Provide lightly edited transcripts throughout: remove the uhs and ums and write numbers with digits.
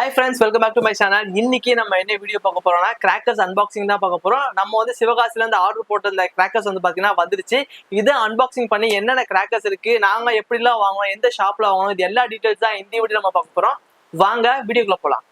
Hi friends, welcome back to my channel. இன்னைக்கு நம்ம என்ன வீடியோ பார்க்க போறோம்னா கிராக்கர்ஸ் அன்பாக்சிங் தான் பார்க்க போறோம். நம்ம வந்து சிவகாசில இருந்து ஆர்டர் போட்ட இந்த கிராக்கர்ஸ் வந்து பாத்தீங்கன்னா வந்துருச்சு. இது அன்பாக்சிங் பண்ணி என்னென்ன கிராக்கர்ஸ் இருக்கு, நாங்க எப்படிலாம் வாங்குவோம், எந்த ஷாப்ல வாங்குவோம், இது எல்லா டீடைல்ஸ் தான் இந்த வீடியோ நம்ம பார்க்க போறோம். வாங்க வீடியோக்குள்ள போலாம்.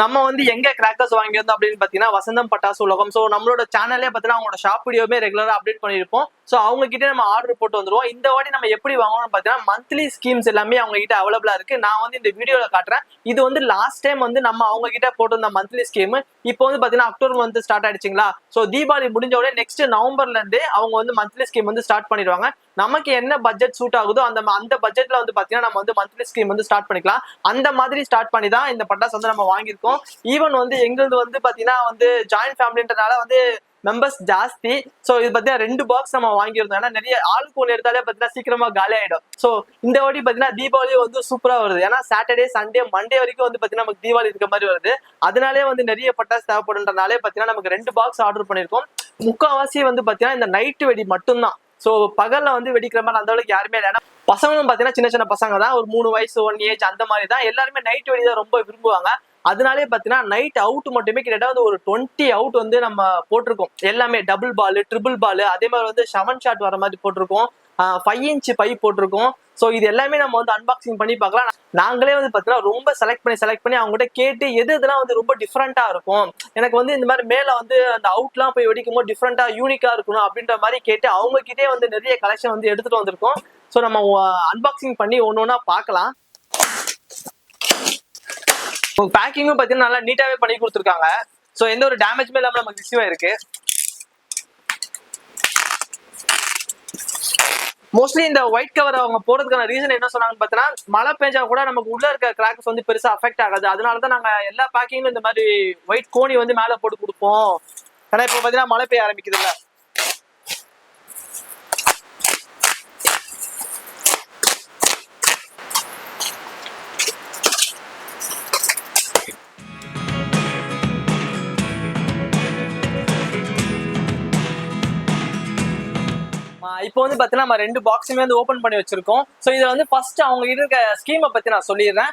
நம்ம வந்து எங்க கிராக்கர்ஸ் வாங்கியிருந்தோம் அப்படின்னு பாத்தீங்கன்னா வசந்தம் பட்டாசு உலகம். ஸோ நம்மளோட சேனல்லே பாத்தீங்கன்னா அவங்களோட ஷாப் வீடியோமே ரெகுலரா அப்டேட் பண்ணிருப்போம். ஸோ அவங்க கிட்டே நம்ம ஆர்டர் போட்டு வந்துருவோம். இந்த வாட்டி நம்ம எப்படி வாங்கணும்னு பாத்தீங்கன்னா மந்த்லி ஸ்கீம்ஸ் எல்லாமே அவங்க கிட்ட அவைலபிளா இருக்கு. நான் வந்து இந்த வீடியோல காட்டுறேன். இது வந்து லாஸ்ட் டைம் வந்து நம்ம அவங்க கிட்ட போட்டிருந்த மந்த்லி ஸ்கீம். இப்போ வந்து பாத்தீங்கன்னா அக்டோபர் மந்த் ஸ்டார்ட் ஆயிடுச்சுங்களா. ஸோ தீபாவளி முடிஞ்ச உடனே நெக்ஸ்ட் நவம்பர்ல இருந்து அவங்க வந்து மந்த்லி ஸ்கீம் வந்து ஸ்டார்ட் பண்ணிடுவாங்க. நமக்கு என்ன பட்ஜெட் சூட் ஆகுதோ அந்த பட்ஜெட்ல வந்து பாத்தீங்கன்னா நம்ம வந்து மந்த்லி ஸ்கீம் வந்து ஸ்டார்ட் பண்ணிக்கலாம். அந்த மாதிரி ஸ்டார்ட் பண்ணி தான் இந்த பட்டாசு வந்து நம்ம வாங்கியிருக்கோம். ஈவன் வந்து எங்களுக்கு வந்து பாத்தீங்கன்னா வந்து ஜாயிண்ட் ஃபேமிலின்றனால வந்து மெம்பர்ஸ் ஜாஸ்தி. ஸோ இது பார்த்தீங்கன்னா 2 பாக்ஸ் நம்ம வாங்கியிருந்தோம். ஏன்னா நிறைய ஆளுக்கு ஒன்று எடுத்தாலே பார்த்தீங்கன்னா சீக்கிரமா காலி ஆயிடும். ஸோ இந்த வாட்டி பார்த்தீங்கன்னா தீபாவளி வந்து சூப்பரா வருது. ஏன்னா சாட்டர்டே சண்டே மண்டே வரைக்கும் வந்து பார்த்தீங்கன்னா நமக்கு தீபாவளி இருக்க மாதிரி வருது. அதனாலே வந்து நிறைய பட்டாசு தேவைப்படுன்றனாலே பார்த்தீங்கன்னா நமக்கு 2 பாக்ஸ் ஆர்டர் பண்ணியிருக்கோம். முக்கால்வாசி வந்து பார்த்தீங்கன்னா இந்த நைட்டு வெடி மட்டும்தான். ஸோ பகல்ல வந்து வெடிக்கிற மாதிரி அந்த அளவுக்கு யாருமே இல்லை. ஏன்னா பசங்களும் பார்த்தீங்கன்னா சின்ன சின்ன பசங்க தான், ஒரு 3 வயசு 1 ஏஜ் அந்த மாதிரி தான். எல்லாருமே நைட் வெடி தான் ரொம்ப விரும்புவாங்க. அதனாலே பார்த்தீங்கன்னா நைட் அவுட் மட்டுமே கிட்டத்தட்ட வந்து ஒரு 20 அவுட் வந்து நம்ம போட்டிருக்கோம். எல்லாமே டபுள் பால், ட்ரிபிள் பால், அதே மாதிரி வந்து 7 ஷாட் வர மாதிரி போட்டிருக்கோம். 5 இன்ச் பைப் போட்டிருக்கோம். ஸோ இது எல்லாமே நம்ம வந்து அன்பாக்சிங் பண்ணி பார்க்கலாம். நாங்களே வந்து பார்த்தீங்கன்னா ரொம்ப செலக்ட் பண்ணி அவங்ககிட்ட கேட்டு எதுலாம் வந்து ரொம்ப டிஃப்ரெண்டா இருக்கும், எனக்கு வந்து இந்த மாதிரி மேல வந்து அந்த அவுட்லாம் போய் வெடிக்கும் போது டிஃப்ரெண்டா யூனிக்கா இருக்கணும் அப்படின்ற மாதிரி கேட்டு அவங்க கிட்டே வந்து நிறைய கலெக்ஷன் வந்து எடுத்துட்டு வந்திருக்கோம். ஸோ நம்ம அன்பாக்சிங் பண்ணி ஒன்னொன்னா பார்க்கலாம். பேக்கிங்கும் பார்த்தீங்கன்னா நல்லா நீட்டாவே பண்ணி கொடுத்துருக்காங்க. ஸோ எந்த ஒரு டேமேஜுமே இல்லாமல் நமக்கு ரிசீவ் ஆயிருக்கு. மோஸ்ட்லி இந்த ஒயிட் கவர் அவங்க போறதுக்கான ரீசன் என்ன சொன்னாங்கன்னு பார்த்தீங்கன்னா மழை பெஞ்சா கூட நமக்கு உள்ள இருக்க கிராக்ஸ் வந்து பெருசா அஃபெக்ட் ஆகாது. அதனால தான் நாங்க எல்லா பேக்கிங்கும் இந்த மாதிரி ஒயிட் கோணி வந்து மேல போட்டு கொடுப்போம். ஏன்னா இப்போ பார்த்தீங்கன்னா மழை பெய்ய ஆரம்பிக்குது இல்ல. இப்போ வந்து பாத்தீங்கன்னா நம்ம 2 பாக்ஸுமே வந்து ஓபன் பண்ணி வச்சிருக்கோம். ஸோ இதுல வந்து ஃபர்ஸ்ட் அவங்க இருக்க ஸ்கீமை பத்தி நான் சொல்லிடுறேன்.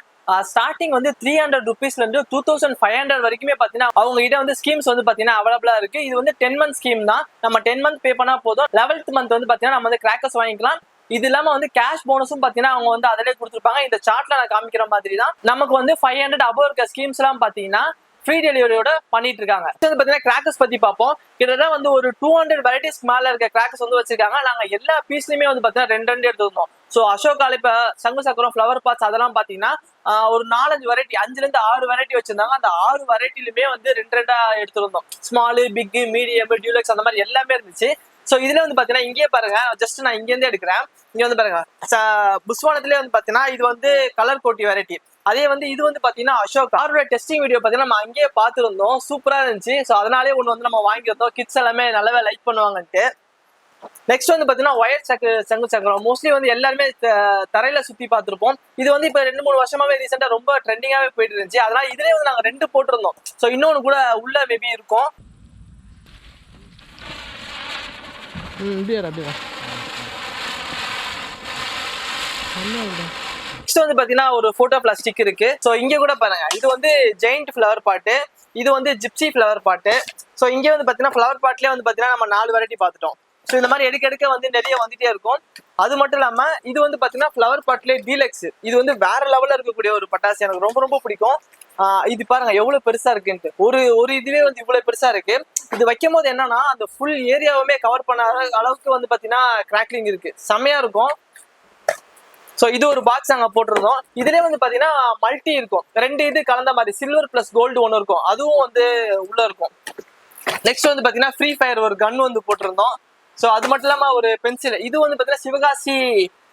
ஸ்டார்டிங் வந்து 300 ருபீஸ்ல இருந்து 2500 வரைக்குமே பாத்தீங்கன்னா அவங்க கிட்ட வந்து ஸ்கீம்ஸ் வந்து பாத்தீங்கன்னா அவைலபிளா இருக்கு. இது வந்து 10 மந்த் ஸ்கீம் தான். நம்ம 10 மந்த் பே பண்ணா போதும். 11th மந்த் வந்து பாத்தீங்கன்னா நம்ம வந்து கிராக்கர்ஸ் வாங்கிக்கலாம். இது இல்லாம வந்து கேஷ் போனஸும் பாத்தீங்கன்னா அவங்க வந்து அதிலே கொடுத்துருப்பாங்க. இந்த சார்ட்ல நான் காமிக்கிற மாதிரி தான் நமக்கு வந்து 500 அபோவ் இருக்க ஸ்கீம்ஸ் எல்லாம் பாத்தீங்கன்னா ஃப்ரீ டெலிவரியோட பண்ணிட்டு இருக்காங்க. பாத்தீங்கன்னா கிராக்கர்ஸ் பத்தி பார்ப்போம். கிட்டத்தட்ட வந்து ஒரு 200 வெரைட்டிஸ் மேல இருக்க கிராக்கர்ஸ் வந்து வச்சிருக்காங்க. நாங்க எல்லா பீஸ்லயுமே வந்து பாத்தீங்கன்னா 2 எடுத்துருந்தோம். ஸோ அசோகால இப்ப சங்கு சக்கரம், ஃபிளவர் பாட்ஸ் அதெல்லாம் பாத்தீங்கன்னா ஒரு 4-5 வெரைட்டி, 5ல இருந்து 6 வெரைட்டி வச்சிருந்தாங்க. அந்த 6 வெரைட்டிலுமே வந்து 2 எடுத்திருந்தோம். ஸ்மாலு, பிக், மீடியம், டியூலக்ஸ் அந்த மாதிரி எல்லாமே இருந்துச்சு. ஸோ இதுல வந்து பாத்தீங்கன்னா இங்கே பாருங்க, ஜஸ்ட் நான் இங்க இருந்து எடுக்கிறேன். இங்க வந்து பாருங்க, புஸ்வானத்திலே வந்து பாத்தீங்கன்னா இது வந்து கலர் கோட்டி வெரைட்டி. அதே வந்து இது வந்து பாத்தீங்கன்னா அசோக் ஆரோட டெஸ்டிங் வீடியோ பாத்தீங்கன்னா நம்ம அங்கேயே பார்த்துருந்தோம். சூப்பரா இருந்துச்சு. ஸோ அதனாலே ஒன்று வந்து நம்ம வாங்கியிருந்தோம். கிட்ஸ் எல்லாமே நல்லாவே லைக் பண்ணுவாங்கன்ட்டு. நெக்ஸ்ட் வந்து பாத்தீங்கன்னா ஒயர் சங்கு சக்கரம். மோஸ்ட்லி வந்து எல்லாருமே தரையில சுத்தி பார்த்துருப்போம். இது வந்து இப்ப 2-3 வருஷமாவே ரீசெண்டா ரொம்ப ட்ரெண்டிங்காவே போயிட்டு இருந்துச்சு. அதனால இதுலயே வந்து நாங்க 2 போட்டிருந்தோம். ஸோ இன்னொன்னு கூட உள்ள மேபி இருக்கும். நெக்ஸ்ட் வந்து பாத்தீங்கன்னா ஒரு போட்டோ பிளாஸ்டிக் இருக்கு. ஸோ இங்க கூட பாருங்க, இது வந்து ஜெயிண்ட் ஃபிளவர் பாட்டு, இது வந்து ஜிப்சி ஃபிளவர் பாட்டு. ஸோ இங்க வந்து பாத்தீங்கன்னா ஃபிளவர் பாட்லயே வந்து பாத்தீங்கன்னா நம்ம 4 வெரைட்டி பார்த்துட்டோம். ஸோ இந்த மாதிரி எடுக்க வந்து நிறைய வந்துட்டே இருக்கும். அது மட்டும் இல்லாம இது வந்து பாத்தீங்கன்னா ஃபிளவர் பாட்லயே டீலக்ஸ். இது வந்து வேற லெவல்ல இருக்கக்கூடிய ஒரு பட்டாசு, எனக்கு ரொம்ப ரொம்ப பிடிக்கும். இது பாருங்க எவ்வளவு பெருசா இருக்குன்ட்டு. ஒரு இதுவே வந்து இவ்வளவு பெருசா இருக்கு. இது வைக்கும் போது என்னன்னா அந்த ஃபுல் ஏரியாவுமே கவர் பண்ண அளவுக்கு வந்து பாத்தீங்கன்னா கிராக்லிங் இருக்கு, செம்மையா இருக்கும். ஸோ இது ஒரு பாக்ஸ் நாங்கள் போட்டிருந்தோம். இதுலேயே வந்து பார்த்தீங்கன்னா மல்டி இருக்கும், 2 இது கலந்த மாதிரி சில்வர் பிளஸ் கோல்டு ஒன்று இருக்கும், அதுவும் வந்து உள்ள இருக்கும். நெக்ஸ்ட் வந்து பார்த்தீங்கன்னா ஃப்ரீ ஃபயர் ஒரு கன் வந்து போட்டிருந்தோம். ஸோ அது மட்டும் இல்லாமல் ஒரு பென்சில், இது வந்து பார்த்தீங்கன்னா சிவகாசி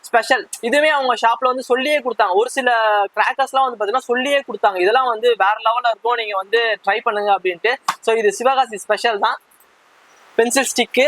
ஸ்பெஷல். இதுவுமே அவங்க ஷாப்ல வந்து சொல்லியே கொடுத்தாங்க. ஒரு சில கிராக்கர்ஸ்லாம் வந்து பார்த்தீங்கன்னா சொல்லியே கொடுத்தாங்க, இதெல்லாம் வந்து வேற லெவலில் இருக்கும், நீங்கள் வந்து ட்ரை பண்ணுங்க அப்படின்ட்டு. ஸோ இது சிவகாசி ஸ்பெஷல் தான். பென்சில் ஸ்டிக்கு,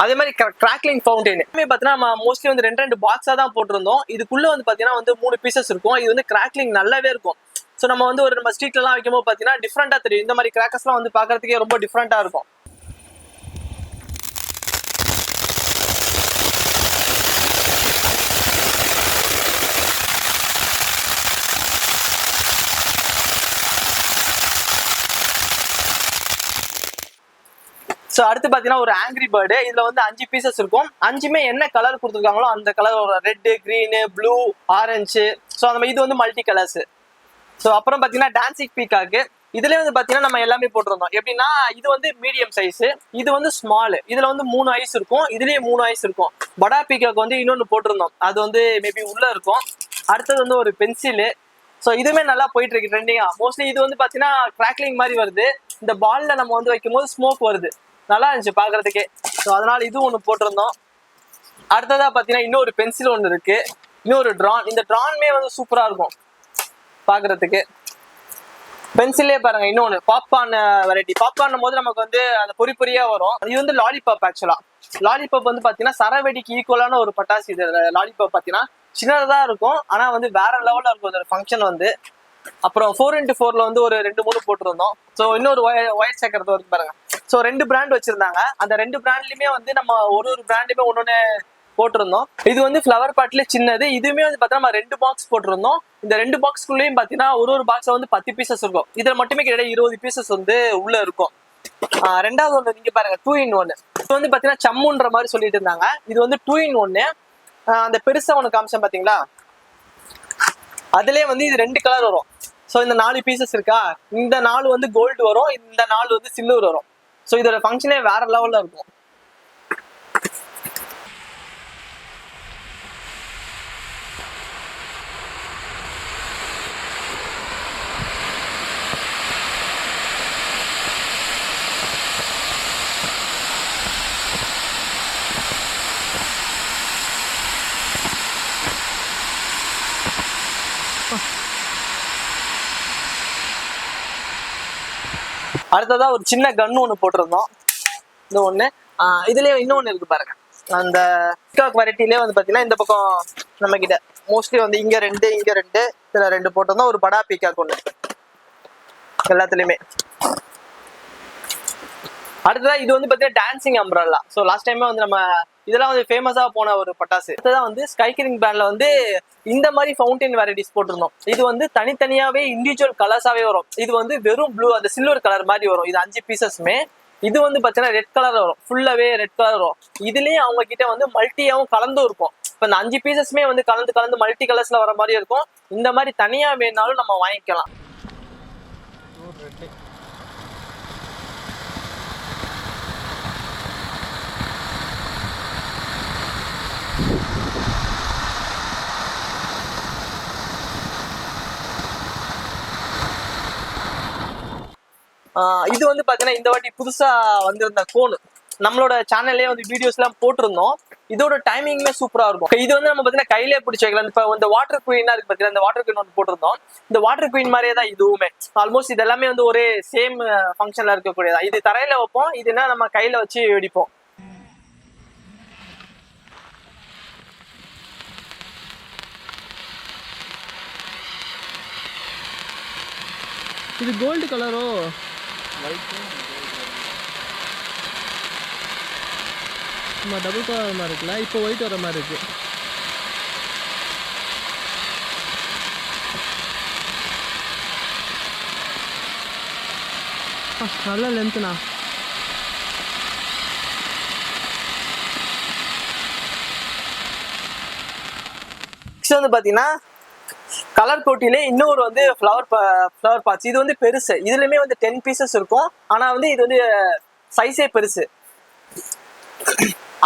அதே மாதிரி கிராக்லிங் ஃபவுண்டைன் பாத்தீங்கன்னா நம்ம மோஸ்ட்லி வந்து ரெண்டு பாக்ஸா தான் போட்டிருந்தோம். இதுக்குள்ள வந்து பாத்தீங்கன்னா வந்து 3 பீசஸ் இருக்கும். இது வந்து கிராக்லிங் நல்லாவே இருக்கும். ஸோ நம்ம வந்து நம்ம ஸ்ட்ரீட்ல எல்லாம் வைக்கும்போது பாத்தீங்கன்னா டிஃப்ரெண்டா தெரியும். இந்த மாதிரி கிராக்கர்ஸ் எல்லாம் வந்து பாக்குறதுக்கே ரொம்ப டிஃப்ரெண்டா இருக்கும். ஸோ அடுத்து பாத்தீங்கன்னா ஒரு ஆங்கிரி பேர்டு. இதுல வந்து 5 பீசஸ் இருக்கும். 5மே என்ன கலர் கொடுத்துருக்காங்களோ அந்த colour, red, green, blue, orange. So அந்த மாதிரி இது வந்து மல்டி கலர்ஸ். ஸோ அப்புறம் பாத்தீங்கன்னா டான்சிங் பீகாக்கு. இதுல வந்து பாத்தீங்கன்னா நம்ம எல்லாமே போட்டிருந்தோம். எப்படின்னா இது வந்து மீடியம் சைஸ், இது வந்து ஸ்மால். இதுல வந்து 3 ஐஸ் இருக்கும், இதுலயே 3 ஐஸ் இருக்கும். படா பீகாக்கு வந்து இன்னொன்னு போட்டிருந்தோம், அது வந்து மேபி உள்ள இருக்கும். அடுத்தது வந்து ஒரு பென்சில். ஸோ இதுவுமே நல்லா போயிட்டு இருக்கு ட்ரெண்டிங்கா. மோஸ்ட்லி இது வந்து பாத்தீங்கன்னா கிராக்லிங் மாதிரி வருது. இந்த பால்ல நம்ம வந்து வைக்கும் போது ஸ்மோக் வருது, நல்லா இருந்துச்சு பாக்குறதுக்கே. ஸோ அதனால இதுவும் ஒன்று போட்டிருந்தோம். அடுத்ததா பாத்தீங்கன்னா இன்னொரு பென்சில் ஒன்று இருக்கு, இன்னொரு ட்ரான். இந்த ட்ரான்மே வந்து சூப்பரா இருக்கும் பாக்குறதுக்கு. பென்சிலே பாருங்க இன்னொன்னு பாப்கார்ன் வெரைட்டி. பாப்கார்ன் போது நமக்கு வந்து அந்த பொறி பொறியா வரும். இது வந்து லாலிபாப். ஆக்சுவலா லாலிபாப் வந்து பாத்தீங்கன்னா சரவெடிக்கு ஈக்குவலான ஒரு பட்டாசு. இது லாலிபாப் பாத்தீங்கன்னா சின்னதா இருக்கும், ஆனா வந்து வேற லெவல்ல இருக்கும் இந்த ஃபங்க்ஷன் வந்து. அப்புறம் 4x4ல வந்து ஒரு 2-3 போட்டிருந்தோம். ஸோ இன்னொரு ஒயர் சேர்க்கறது வந்து பாருங்க. ஸோ 2 பிராண்ட் வச்சிருந்தாங்க. அந்த 2 பிராண்ட்லயுமே வந்து நம்ம ஒரு பிராண்டுமே ஒன்னொன்னு போட்டிருந்தோம். இது வந்து ஃபிளவர் பாட்ல சின்னது. இதுவுமே வந்து பாத்தீங்கன்னா நம்ம 2 பாக்ஸ் போட்டிருந்தோம். இந்த 2 பாக்ஸ்குள்ளேயும் பாத்தீங்கன்னா ஒரு பாக்ஸ்ல வந்து 10 பீசஸ் இருக்கும். இதுல மட்டுமே கிட்டத்தட்ட 20 பீசஸ் வந்து உள்ள இருக்கும். ரெண்டாவது ஒன்று நீங்க பாருங்க, 2-in-1. இது வந்து பாத்தீங்கன்னா சம்முன்ற மாதிரி சொல்லிட்டு இருந்தாங்க. இது வந்து 2-in-1. அந்த பெருசா ஒன்று காமிச்சேன் பாத்தீங்களா, அதுலயே வந்து இது 2 கலர் வரும். ஸோ இந்த 4 பீசஸ் இருக்கா, இந்த 4 வந்து கோல்டு வரும், இந்த 4 வந்து சில்வர் வரும். ஸோ இதோட ஃபங்க்ஷனே வேற லெவல்ல இருக்கும். அடுத்ததா ஒரு சின்ன கன் ஒன்று போட்டிருந்தோம். இந்த ஒண்ணு இதுலயே இன்னொன்னு இருக்கு பாருங்க. அந்த பீகாக் வெரைட்டிலே வந்து பாத்தீங்கன்னா இந்த பக்கம் நம்ம கிட்ட மோஸ்ட்லி வந்து இங்க 2 இங்க 2 இதுல 2 போட்டிருந்தோம். ஒரு படா பீகாக் ஒண்ணு எல்லாத்துலயுமே. அடுத்ததா இது வந்து பாத்தீங்கன்னா டான்சிங் அம்ப்ரெல்லா. ஸோ லாஸ்ட் டைமே வந்து நம்ம இதெல்லாம் வந்து ஃபேமஸா போன ஒரு பட்டாசு. அடுத்ததான் வந்து ஸ்கைகிரிங் பிராண்ட்ல வந்து இந்த மாதிரி ஃபவுண்டைன் வெரைட்டிஸ் போட்டிருந்தோம். இது வந்து தனித்தனியாவே இண்டிவிஜுவல் கலர்ஸாவே வரும். இது வந்து வெறும் ப்ளூ, அந்த சில்வர் கலர் மாதிரி வரும். இது 5 பீசஸ்மே. இது வந்து பாத்தீங்கன்னா ரெட் கலர் வரும், ஃபுல்லாவே ரெட் கலர் வரும். இதுலயே அவங்க கிட்ட வந்து மல்டியாவும் கலந்தும் இருக்கும். இப்ப இந்த 5 பீசஸ்மே வந்து கலந்து மல்டி கலர்ஸ்ல வர மாதிரி இருக்கும். இந்த மாதிரி தனியா வேணாலும் நம்ம வாங்கிக்கலாம். இது வந்து பாத்தீங்கன்னா இந்த வாட்டி புதுசா வந்திருந்த கோன், நம்மளோட சேனல்லே வந்து வீடியோஸ் எல்லாம் போட்டிருந்தோம். இதோட டைமிங்குமே சூப்பரா இருக்கும். இது வந்து நம்ம பாத்தீங்கன்னா கையிலே பிடிச்சி வைக்கலாம். இப்ப இந்த வாட்டர் குயினா இருக்கு பாத்தீங்கன்னா, இந்த வாட்டர் குயின் வந்து போட்டிருந்தோம். இந்த வாட்டர் குயின் மாதிரியே தான் இதுவுமே. ஆல்மோஸ்ட் இது எல்லாமே வந்து ஒரே சேம் ஃபங்க்ஷன்ல இருக்கக்கூடியதா. இது தரையில வைப்போம், இதுனா நம்ம கையில வச்சு வெடிப்போம். இது கோல்டு கலரோ டபுள் கலர் மாதிரி இருக்குல்ல, இப்போ ஒயிட் வர மாதிரி இருக்கு. நல்ல லென்த்னா. நெக்ஸ்ட் வந்து பாத்தீங்கன்னா கலர் கோட்டிலே இன்னொரு வந்து ஃப்ளவர் பாட்ஸ். இது வந்து பெருசு. இதுலயுமே வந்து 10 பீசஸ் இருக்கும். ஆனா வந்து இது வந்து சைஸே பெருசு.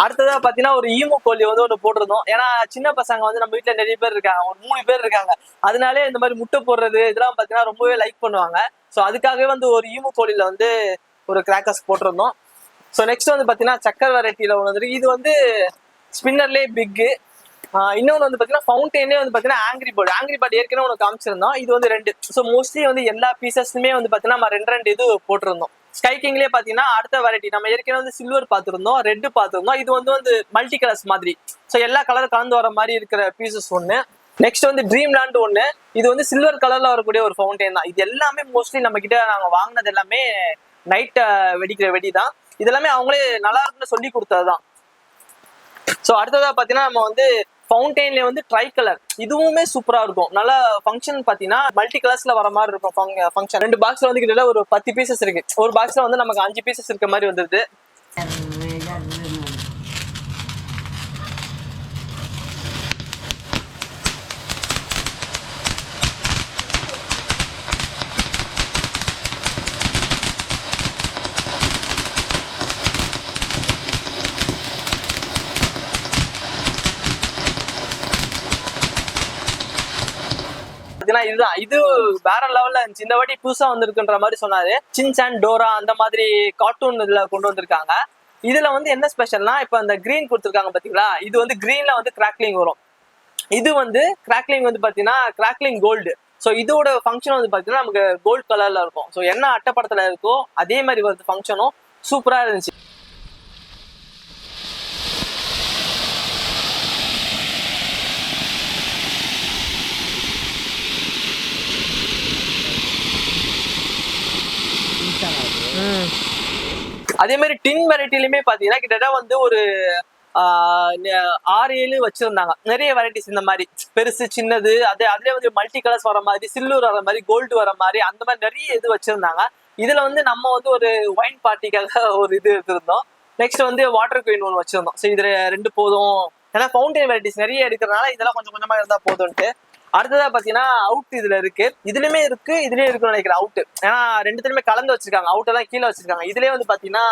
அடுத்ததா பாத்தீங்கன்னா ஒரு ஈமு கோழி வந்து ஒன்று போட்டிருந்தோம். ஏன்னா சின்ன பசங்க வந்து நம்ம வீட்டுல நிறைய பேர் இருக்காங்க, ஒரு 3 பேர் இருக்காங்க. அதனாலே இந்த மாதிரி முட்டை போடுறது இதெல்லாம் பாத்தீங்கன்னா ரொம்பவே லைக் பண்ணுவாங்க. ஸோ அதுக்காகவே வந்து ஒரு ஈமு கோழியில வந்து ஒரு கிராக்கர்ஸ் போட்டிருந்தோம். ஸோ நெக்ஸ்ட் வந்து பாத்தீங்கன்னா சக்கர் வெரைட்டியில ஒன்று இருக்கு. இது வந்து ஸ்பின்னர்லேயே பிக்கு. இன்னொன்று வந்து பாத்தீங்கன்னா ஃபவுண்டெயினே வந்து பாத்தீங்கன்னா ஆங்கிரி பேர்ட் ஏற்கனவே ஒன்று காமிச்சிருந்தோம். இது வந்து 2. ஸோ மோஸ்ட்லி வந்து எல்லா பீசஸ்லுமே வந்து பாத்தீங்கன்னா நம்ம 2 இது போட்டிருந்தோம். ஸ்கை கிங்லயே பாத்தீங்கன்னா அடுத்த வெரைட்டி நம்ம ஏற்கனவே வந்து சில்வர் பார்த்திருந்தோம், ரெட் பார்த்திருந்தோம். இது வந்து மல்டி கலர்ஸ் மாதிரி, ஸோ எல்லா கலர் கலந்து வர மாதிரி இருக்கிற பீசஸ் ஒண்ணு. நெக்ஸ்ட் வந்து ட்ரீம் லேண்ட் ஒண்ணு. இது வந்து சில்வர் கலர்ல வரக்கூடிய ஒரு ஃபவுண்டைன் தான். இது எல்லாமே மோஸ்ட்லி நம்ம கிட்ட நாங்க வாங்கினது எல்லாமே நைட் வெடிக்கிற வெடி தான். இது எல்லாமே அவங்களே நல்லா இருக்குன்னு சொல்லி கொடுத்ததுதான். ஸோ அடுத்ததா பாத்தீங்கன்னா நம்ம வந்து ஃபவுண்டைன்ல வந்து ட்ரை கலர், இதுவுமே சூப்பரா இருக்கும். நல்ல ஃபங்க்ஷன் பாத்தீங்கன்னா மல்டி கலர்ஸ்ல வர மாதிரி இருக்கும் ஃபங்க்ஷன். 2 பாக்ஸ்ல வந்து கிட்ட ஒரு 10 பீசஸ் இருக்கு. ஒரு பாக்ஸ்ல வந்து நமக்கு 5 பீசஸ் இருக்க மாதிரி வந்துருது. இதுதான், இது வேற லெவல்ல இருந்துச்சு. இந்த வாட்டி புதுசா வந்திருக்குன்ற மாதிரி சொன்னாரு. சின்சான், டோரா அந்த மாதிரி கார்ட்டூன் இதுல கொண்டு வந்திருக்காங்க. இதுல வந்து என்ன ஸ்பெஷல்னா, இப்ப அந்த கிரீன் கொடுத்துருக்காங்க பாத்தீங்களா, இது வந்து கிரீன்ல வந்து கிராக்லிங் வரும். இது வந்து கிராக்லிங் வந்து பாத்தீங்கன்னா கிராக்லிங் கோல்டு. ஸோ இதோட ஃபங்க்ஷன் வந்து பாத்தீங்கன்னா நமக்கு கோல்டு கலர்ல இருக்கும். ஸோ என்ன அட்டைப்படத்துல இருக்கோ அதே மாதிரி வருது ஃபங்க்ஷனும். சூப்பரா இருந்துச்சு. அதே மாதிரி டின் வெரைட்டிலுமே பாத்தீங்கன்னா கிட்டத்தட்ட வந்து ஒரு 6-7 வச்சிருந்தாங்க. நிறைய வெரைட்டிஸ் இந்த மாதிரி பெருசு சின்னது, அதுல வந்து மல்டி கலர்ஸ் வர மாதிரி, சில்வர் வர மாதிரி, கோல்டு வர மாதிரி, அந்த மாதிரி நிறைய இது வச்சிருந்தாங்க. இதுல வந்து நம்ம வந்து ஒரு ஒயின் பார்ட்டிக்காக ஒரு இது எடுத்திருந்தோம். நெக்ஸ்ட் வந்து வாட்டர் குயின் ஒன்று வச்சிருந்தோம். ஸோ இதுல 2 போதும், ஏன்னா ஃபவுண்டைன் வெரைட்டிஸ் நிறைய எடுக்கிறதுனால இதெல்லாம் கொஞ்சம் கொஞ்சமா இருந்தா போதும்ட்டு. அடுத்ததா பாத்தீங்கன்னா அவுட் இதுல இருக்கு. இதுலயுமே இருக்கு, இதுலயும் இருக்குன்னு நினைக்கிறேன் அவுட். ஏன்னா 2த்துலயுமே கலந்து வச்சிருக்காங்க. அவுட் எல்லாம் கீழே வச்சிருக்காங்க. இதுலயே வந்து பாத்தீங்கன்னா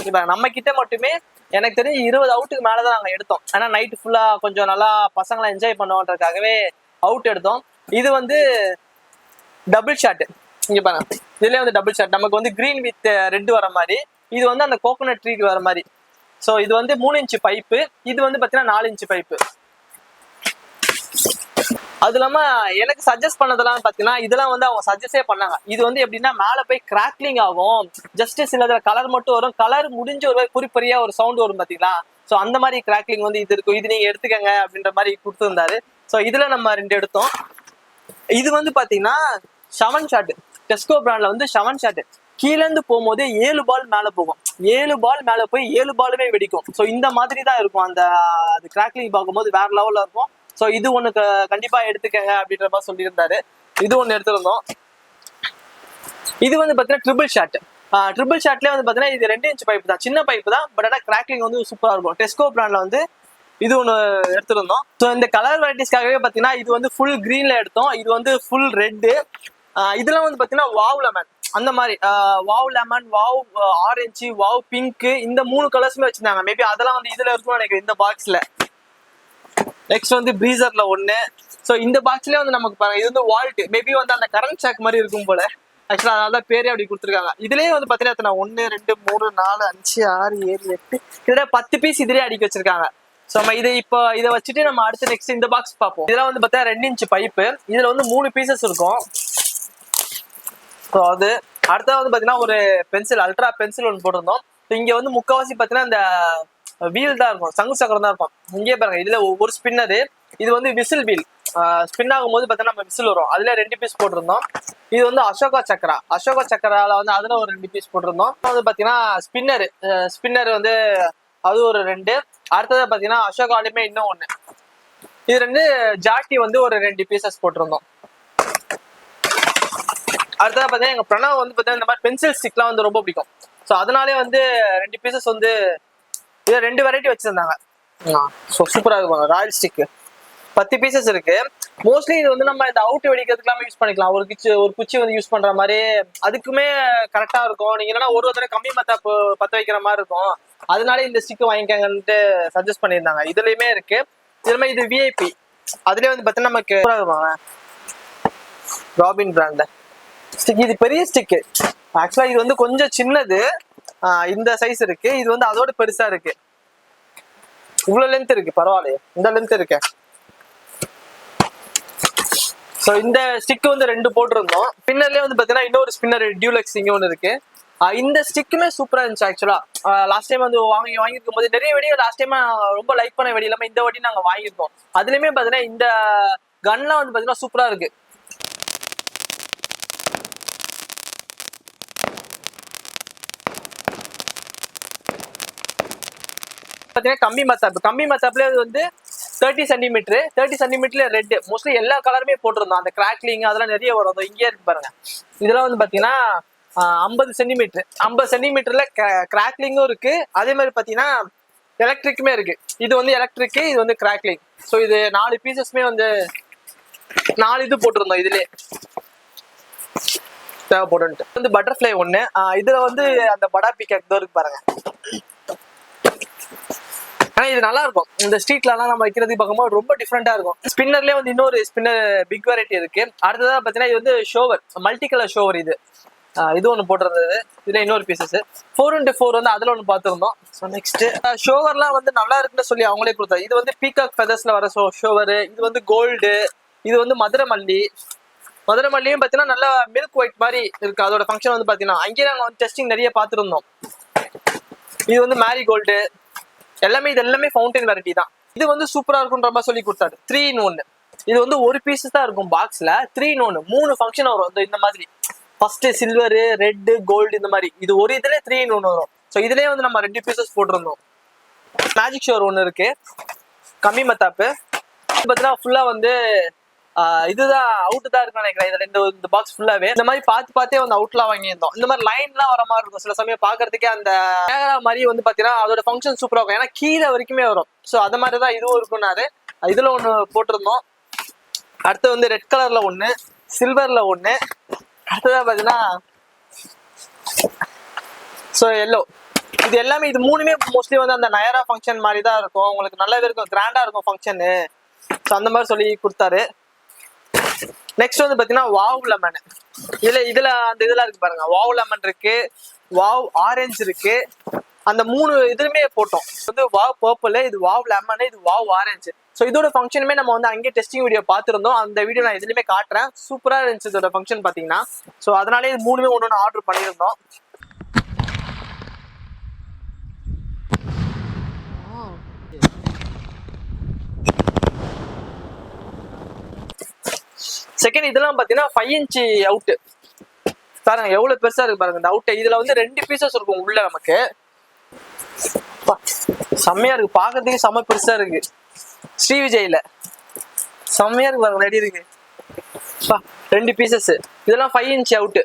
இப்ப நம்ம கிட்ட மட்டுமே எனக்கு தெரிஞ்சு 20 அவுட்டுக்கு மேலதான் நாங்க எடுத்தோம். ஏன்னா நைட் ஃபுல்லா கொஞ்சம் நல்லா பசங்களை என்ஜாய் பண்ணுவோன்றதுக்காகவே அவுட் எடுத்தோம். இது வந்து டபுள் ஷாட். இங்க பாருங்க, இதுலயே வந்து டபுள் ஷாட். நமக்கு வந்து கிரீன் வித் ரெட் வர மாதிரி, இது வந்து அந்த கோகோனட் ட்ரீ வர மாதிரி. ஸோ இது வந்து 3 இன்ச் பைப்பு, இது வந்து பாத்தீங்கன்னா 4 இன்ச் பைப்பு. அது இல்லாம எனக்கு சஜஸ்ட் பண்ணதெல்லாம் பாத்தீங்கன்னா இதெல்லாம் வந்து அவங்க சஜஸ்டே பண்ணாங்க. இது வந்து எப்படின்னா மேல போய் கிராக்லிங் ஆகும், ஜஸ்ட் சிலதுல கலர் மட்டும் வரும், கலர் முடிஞ்ச ஒரு குறிப்பறியா ஒரு சவுண்ட் வரும் பாத்தீங்களா. ஸோ அந்த மாதிரி கிராக்லிங் வந்து இது இருக்கும், இது நீங்க எடுத்துக்கங்க அப்படின்ற மாதிரி கொடுத்துருந்தாரு. ஸோ இதுல நம்ம 2 எடுத்தோம். இது வந்து பாத்தீங்கன்னா 7 ஷாட், டெஸ்கோ பிராண்ட்ல வந்து 7 ஷாட். கீழே இருந்து போகும்போது 7 பால் மேல போகும், 7 பால் மேல போய் 7 பாலுமே வெடிக்கும். ஸோ இந்த மாதிரி தான் இருக்கும். அது கிராக்லிங் பார்க்கும்போது வேற லெவல்ல இருக்கும். ஸோ இது ஒண்ணு கண்டிப்பா எடுத்துக்கங்க அப்படின்ற மாதிரி சொல்லியிருந்தாரு. இது ஒண்ணு எடுத்திருந்தோம். இது வந்து பாத்தீங்கன்னா ட்ரிபிள் ஷாட். ட்ரிபிள் ஷாட்லயே வந்து பாத்தீங்கன்னா இது 2 இன்ச் பைப் தான், சின்ன பைப் தான். பட் ஆனா கிராக்லிங் வந்து சூப்பரா இருக்கும். டெஸ்கோ பிராண்ட்ல வந்து இது ஒண்ணு எடுத்திருந்தோம். ஸோ இந்த கலர் வெரைட்டிஸ்க்காகவே பாத்தீங்கன்னா இது வந்து ஃபுல் கிரீன்ல எடுத்தோம். இது வந்து ஃபுல் ரெட். இதெல்லாம் வந்து பாத்தீங்கன்னா வாவ் லெமன் அந்த மாதிரி, wow lemon, wow orange, wow pink, இந்த 3 கலர்ஸுமே வச்சிருந்தாங்க. மேபி அதெல்லாம் வந்து இதுல இருக்கும்னு நினைக்கிறேன் இந்த பாக்ஸ்ல. நெக்ஸ்ட் வந்து ப்ரீசர்ல 1. ஸோ இந்த பாக்ஸ்லயே வந்து நமக்கு பாருங்க, இது வந்து வால்ட், மேபி வந்து அந்த கரண்ட் ஷாக் மாதிரி இருக்கும் போல. ஆக்சுவலா அதனால பேரே அப்படி கொடுத்துருக்காங்க. இதுலயே வந்து பாத்தீங்கன்னா 1 2 3 4 5 6 7 8 கிட்ட 10 பீஸ் இதுலயே அடிக்க வச்சிருக்காங்க. ஸோ நம்ம இதை வச்சுட்டு நம்ம அடுத்து நெக்ஸ்ட் இந்த பாக்ஸ் பார்ப்போம். இதெல்லாம் வந்து பார்த்தா 2 இன்ச் பைப்பு. இதுல வந்து 3 பீசஸ் இருக்கும். ஸோ அது அடுத்தது வந்து பாத்தீங்கன்னா ஒரு பென்சில், அல்ட்ரா பென்சில் ஒன்று போட்டிருந்தோம். இங்க வந்து முக்கால்வாசி பாத்தீங்கன்னா இந்த வீல் தான் இருக்கும், சங்கு சக்கரம் தான் இருக்கும். இங்கே பாருங்க, இதுல ஒரு ஸ்பின்னரு, இது வந்து விசில் வீல். ஸ்பின் ஆகும்போது பாத்தீங்கன்னா நம்ம விசில் வரும். அதுல 2 பீஸ் போட்டிருந்தோம். இது வந்து அசோகா சக்கரால வந்து அதுல ஒரு 2 பீஸ் போட்டிருந்தோம். வந்து பாத்தீங்கன்னா ஸ்பின்னர் வந்து அது ஒரு 2. அடுத்தது பாத்தீங்கன்னா அசோகாலுமே இன்னும் 1. இது 2 ஜாக்கி வந்து ஒரு 2 பீசஸ் போட்டிருந்தோம். அடுத்தது பாத்தீங்கன்னா எங்க பிரணவ் வந்து பாத்தீங்கன்னா இந்த மாதிரி பென்சில் ஸ்டிக்லாம் வந்து ரொம்ப பிடிக்கும். ஸோ அதனாலே வந்து 2 பீசஸ் வந்து இதை 2 வெரைட்டி வச்சிருந்தாங்க. ஸோ சூப்பரா இருக்கும். ராயல் ஸ்டிக் 10 பீசஸ் இருக்கு. மோஸ்ட்லி இது வந்து நம்ம இந்த அவுட் வெடிக்கிறதுக்கு யூஸ் பண்ணிக்கலாம். ஒரு குச்சி வந்து யூஸ் பண்ற மாதிரி அதுக்குமே கரெக்டா இருக்கும். நீங்க என்னன்னா ஒரு தடவை கம்மி பத்த வைக்கிற மாதிரி இருக்கும். அதனால இந்த ஸ்டிக் வாங்கிக்கங்கன்ட்டு சஜஸ்ட் பண்ணியிருந்தாங்க. இதுலயுமே இருக்கு. இதுல இது விஐபி, அதுலயே வந்து பார்த்தீங்கன்னா நமக்கு ராபின் பிராண்ட் ஸ்டிக். இது பெரிய ஸ்டிக். ஆக்சுவலா இது வந்து கொஞ்சம் சின்னது, இந்த சைஸ் இருக்கு. இது வந்து அதோட பெருசா இருக்கு. இவ்வளவு லென்த் இருக்கு, பரவாயில்லையே இந்த லென்த் இருக்கு. ஸோ இந்த ஸ்டிக் வந்து 2 போட்டிருந்தோம். ஸ்பின்னர்லயே வந்து பாத்தீங்கன்னா இன்னொரு ஸ்பின்னர் டியூலக்ஸ் இங்க ஒன்று இருக்கு. இந்த ஸ்டிக்குமே சூப்பரா இருந்துச்சு ஆக்சுவலா. லாஸ்ட் டைம் வந்து வாங்கியிருக்கும் போது நிறைய வெடி லாஸ்ட் டைம் ரொம்ப லைக் பண்ண வெடி இல்லாம இந்த வாட்டி நாங்க வாங்கியிருக்கோம். அதுலயுமே பாத்தீங்கன்னா இந்த கன்லாம் வந்து பாத்தீங்கன்னா சூப்பரா இருக்கு. பாத்தீங்கன்னா கம்மி மத்தாப்ல வந்து 30 சென்டிமீட்டர் ரெட். மோஸ்ட்லி எல்லா கலருமே போட்டிருந்தோம். அந்த கிராக்லிங் அதெல்லாம் நிறைய வரும். இங்கே இருக்கு பாருங்க. இதெல்லாம் வந்து பாத்தீங்கன்னா 50 சென்டிமீட்டர்ல கிராக்லிங்கும் இருக்கு. அதே மாதிரி பாத்தீங்கன்னா எலக்ட்ரிக்குமே இருக்கு. இது வந்து எலக்ட்ரிக், இது வந்து கிராக்லிங். ஸோ இது 4 பீசஸ்மே வந்து 4 இது போட்டிருந்தோம். இதுலயே தேவைப்படும் வந்து பட்டர்ஃபிளை ஒண்ணு. இதுல வந்து அந்த படா பீகாக் இருக்கு பாருங்க. ஆனா இது நல்லா இருக்கும். இந்த ஸ்ட்ரீட்ல எல்லாம் நம்ம வைக்கிறதுக்கு பார்க்கும்போது ரொம்ப டிஃப்ரெண்டா இருக்கும். ஸ்பின்னர்லயே வந்து இன்னொரு ஸ்பின்னர் பிக் வெரைட்டி இருக்கு. அடுத்ததா பாத்தீங்கன்னா இது வந்து ஷோவர், மல்டி கலர் ஷோவர். இது ஒண்ணு போட்டிருந்தது. இதுல இன்னொரு பீசஸ் 4x4 வந்து அதுல ஒண்ணு பாத்துருந்தோம். ஸோ நெக்ஸ்ட் ஷோவர்லாம் வந்து நல்லா இருக்குன்னு சொல்லி அவங்களே கொடுத்தாரு. இது வந்து பீகாக் ஃபெதர்ஸ்ல வர ஷோவர். இது வந்து கோல்டு. இது வந்து மதுரை மல்லியும் பாத்தீங்கன்னா நல்லா மில்க் ஒயிட் மாதிரி இருக்கு. அதோட ஃபங்க்ஷன் வந்து பாத்தீங்கன்னா அங்கேயே நாங்க வந்து டெஸ்டிங் நிறைய பாத்துருந்தோம். இது வந்து மேரி கோல்டு. இது எல்லாமே ஃபவுண்டைன் வெரைட்டி தான். இது வந்து சூப்பரா இருக்குன்ற மாதிரி சொல்லி கொடுத்தாரு. 3 in 1. இது வந்து ஒரு பீஸ் தான் இருக்கும் பாக்ஸ்ல. 3 in 1 3 ஃபங்க்ஷன் வரும். இந்த மாதிரி ஃபர்ஸ்ட் சில்வர், ரெட், கோல்டு இந்த மாதிரி. இது ஒரு இதுல 3 in 1 வரும். ஸோ இதுலயே வந்து நம்ம 2 பீசஸ் போட்டிருந்தோம். மேஜிக் ஷோர் ஒன்று இருக்கு. கம்மி மத்தாப்பு பார்த்தீங்கன்னா ஃபுல்லா வந்து இதுதான் அவுட் தான் இருக்குன்னு நினைக்கிறேன். இந்த பாக்ஸ் ஃபுல்லாவே இந்த மாதிரி பார்த்தே வந்து அவுட்லாம் வாங்கியிருந்தோம். இந்த மாதிரி லைன்லாம் வர மாதிரி இருக்கும். சில சமயம் பாக்குறதுக்கே அந்த கேமரா மாதிரி வந்து பாத்தீங்கன்னா அதோட ஃபங்க்ஷன் சூப்பரா இருக்கும். ஏன்னா கீழே வரைக்குமே வரும். ஸோ அது மாதிரி தான் இதுவும் இருக்கும்னாரு. இதுல ஒண்ணு போட்டிருந்தோம். அடுத்து வந்து ரெட் கலர்ல ஒண்ணு, சில்வர்ல ஒண்ணு. அடுத்ததா பாத்தீங்கன்னா ஸோ எல்லோ. இது எல்லாமே இது மூணுமே மோஸ்ட்லி வந்து அந்த நயரா ஃபங்க்ஷன் மாதிரி தான் இருக்கும். உங்களுக்கு நல்லாவே இருக்கும், கிராண்டா இருக்கும் ஃபங்க்ஷனு. ஸோ அந்த மாதிரி சொல்லி கொடுத்தாரு. நெக்ஸ்ட் வந்து பாத்தீங்கன்னா வாவ் லெமன். இதுல அந்த இதெல்லாம் இருக்கு பாருங்க. வாவ் லெமன் இருக்கு, வாவ் ஆரஞ்சு இருக்கு. அந்த 3 இதுலயுமே போட்டோம். வந்து வாவ் பர்பிள், இது வாவ் லெமன், இது வாவ் ஆரஞ்சு. ஸோ இதோட ஃபங்க்ஷனுமே நம்ம வந்து அங்கேயே டெஸ்டிங் வீடியோ பார்த்துருந்தோம். அந்த வீடியோ நான் இதுலயுமே காட்டுறேன். சூப்பரா இருந்துச்சு இதோட ஃபங்க்ஷன் பாத்தீங்கன்னா. ஸோ அதனாலே இது 3மே ஒன்று ஆர்டர் பண்ணியிருந்தோம். செகண்ட் இதெல்லாம் பாத்தீங்கன்னா 5 inch அவுட் பாருங்க. எவ்வளவு பெருசா இருக்கு பாருங்க இந்த அவுட். இதுல வந்து 2 பீசஸ் இருக்கும் உள்ள. நமக்கு செம்மையா இருக்கு, பாக்கிறதுக்கு செம்ம பெருசா இருக்கு. ஸ்ரீ விஜய்ல செம்மையா இருக்கு பாருங்க. ரெடி இருக்கு 2 பீசஸ். இதெல்லாம் 5 inch அவுட்.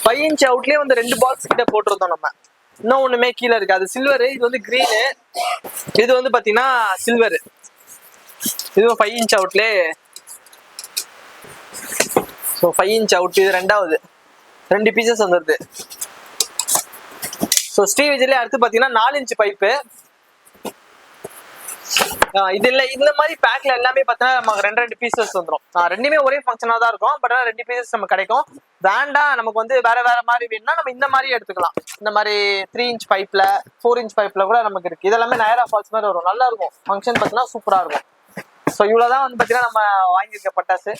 5 inch அவுட்லயே வந்து 2 பாக்ஸ் கிட்ட போட்டிருந்தோம் நம்ம. இன்னும் ஒண்ணுமே கீழே இருக்கு. அது சில்வர், இது வந்து கிரீனு. இது வந்து பாத்தீங்கன்னா சில்வர். இதுவும் 5 inch அவுட்லயே. So 5 inch out. இது ரெண்டாவது 2 பீசஸ் வந்துருது. ஸோ ஸ்ரீ விஜய்ல அடுத்து பாத்தீங்கன்னா 4 inch பைப்பு. இது இல்ல இந்த மாதிரி பேக்ல எல்லாமே பார்த்தீங்கன்னா நமக்கு 2 பீசஸ் வந்துடும். ரெண்டுமே ஒரே ஃபங்க்ஷனா தான் இருக்கும். பட் ஆனால் 2 பீசஸ் நமக்கு கிடைக்கும். வேண்டாம் நமக்கு வந்து வேற மாதிரி வேணும்னா நம்ம இந்த மாதிரி எடுத்துக்கலாம். இந்த மாதிரி 3 inch பைப்ல 4 inch பைப்ல கூட நமக்கு இருக்கு. இதெல்லாமே நயரா ஃபால்ஸ் மாதிரி வரும். நல்லா இருக்கும் ஃபங்க்ஷன் பார்த்தீங்கன்னா சூப்பரா இருக்கும். ஸோ இவ்வளவுதான் வந்து பாத்தீங்கன்னா நம்ம வாங்கியிருக்க பட்டாசு.